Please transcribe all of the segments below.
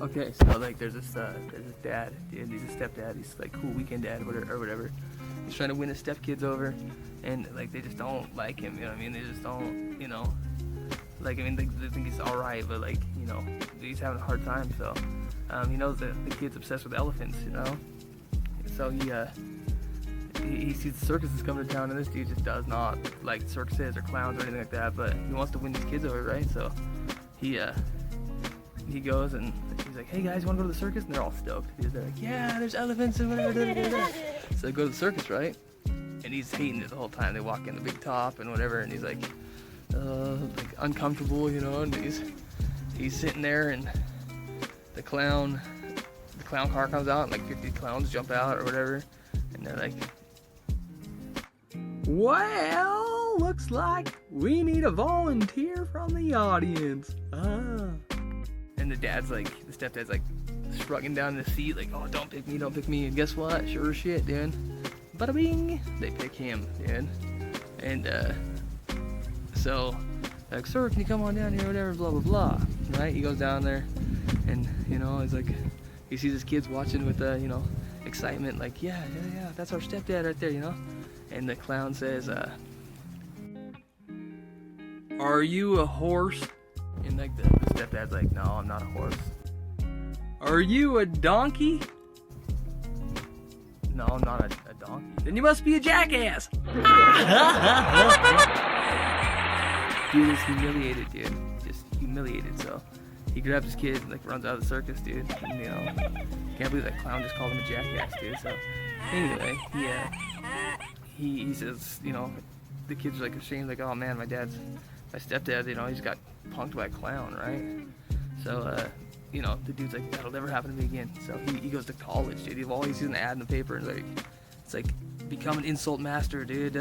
Okay, so like there's this dad, dude, he's a stepdad, he's like cool weekend dad or whatever. He's trying to win his stepkids over, and like they just don't like him, you know what I mean? They just don't, you know, like I mean they think he's alright, but like, you know, he's having a hard time. So he knows that the kid's obsessed with elephants, you know. So he sees the circus is coming to town, and this dude just does not like circuses or clowns or anything like that, but he wants to win these kids over, right? So he goes and he's like, hey guys, you want to go to the circus? And they're all stoked. They're like, yeah, there's elephants and whatever. So they go to the circus, right? And he's hating it the whole time. They walk in the big top and whatever, and he's like uncomfortable, you know. And he's sitting there, and the clown car comes out, and like 50 clowns jump out or whatever, and they're like, well, looks like we need a volunteer from the audience. And the stepdad's like shrugging down in the seat, like, oh, don't pick me. And guess what? Sure as shit, dude. Bada bing, they pick him, dude. And so, like, sir, can you come on down here, whatever, blah blah blah. Right? He goes down there, and you know, he's like, he sees his kids watching with you know, excitement, like, yeah, that's our stepdad right there, you know. And the clown says, are you a horse? And like the stepdad's like, no, I'm not a horse. Are you a donkey? No, I'm not a donkey. Then you must be a jackass. Dude is humiliated, dude. Just humiliated. So he grabs his kid and like runs out of the circus, dude. And, you know, can't believe that clown just called him a jackass, dude. So anyway, he says, you know, the kids are like ashamed, like, oh man, my stepdad, you know, he's got punked by a clown, right? So, you know, the dude's like, that'll never happen to me again. So he goes to college, dude. He'll always see an ad in the paper, and it's like, become an insult master, dude,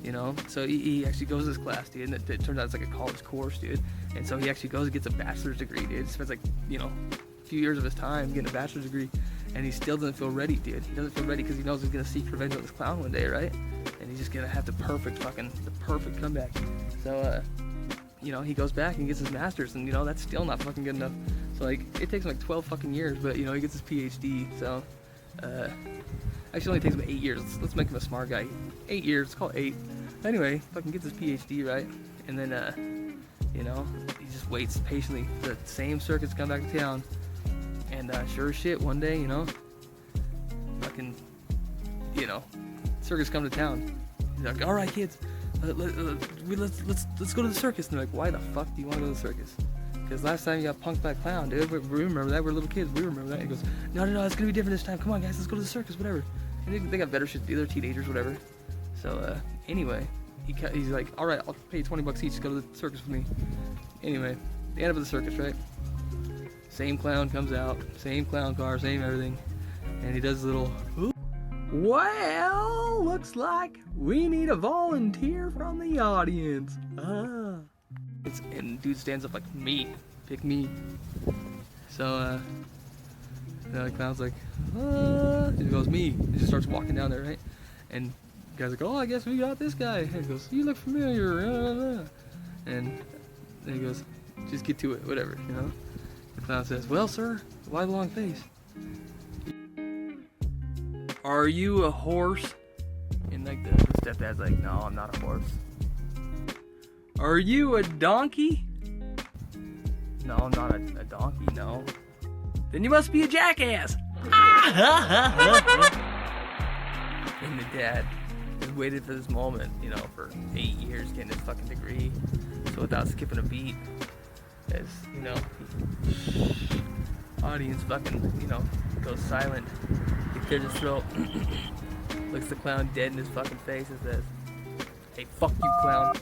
you know? So he actually goes to this class, dude, and it turns out it's like a college course, dude. And so he actually goes and gets a bachelor's degree, dude. He spends like, you know, a few years of his time getting a bachelor's degree, and he still doesn't feel ready, dude. He doesn't feel ready because he knows he's gonna seek revenge on this clown one day, right? And he's just gonna have the perfect comeback. So, you know, he goes back and gets his master's, and you know, that's still not fucking good enough. So like, it takes him like 12 fucking years, but you know, he gets his PhD. So, actually only takes him 8 years. Let's make him a smart guy. 8 years, let's call it 8. Anyway, fucking gets his PhD, right? And then, you know, he just waits patiently for the same circus to come back to town. And sure as shit, one day, you know, fucking, you know, circus come to town. He's like, all right, kids, let's go to the circus. And they're like, why the fuck do you want to go to the circus? Because last time you got punked by a clown, dude. We remember that. We're little kids. We remember that. He goes, no, it's gonna be different this time. Come on, guys, let's go to the circus, whatever. And they got better shit to do. They're teenagers, whatever. So anyway, he's like, all right, I'll pay you $20 each to go to the circus with me. Anyway, the end of the circus, right? Same clown comes out, same clown car, same everything, and he does a little, well, looks like we need a volunteer from the audience. And dude stands up like, me, pick me. So the clown's like, he goes, me. He just starts walking down there, right? And the guy's like, oh, I guess we got this guy. And he goes, you look familiar. And then he goes, just get to it, whatever, you know. The clown says, well, sir, why the long face? Are you a horse? And like the stepdad's like, no, I'm not a horse. Are you a donkey? No, I'm not a donkey, no. Then you must be a jackass. And the dad has waited for this moment, you know, for 8 years getting his fucking degree. So without skipping a beat, as, you know, audience fucking, you know, goes silent. He clears his throat, looks the clown dead in his fucking face and says, hey, fuck you, clown.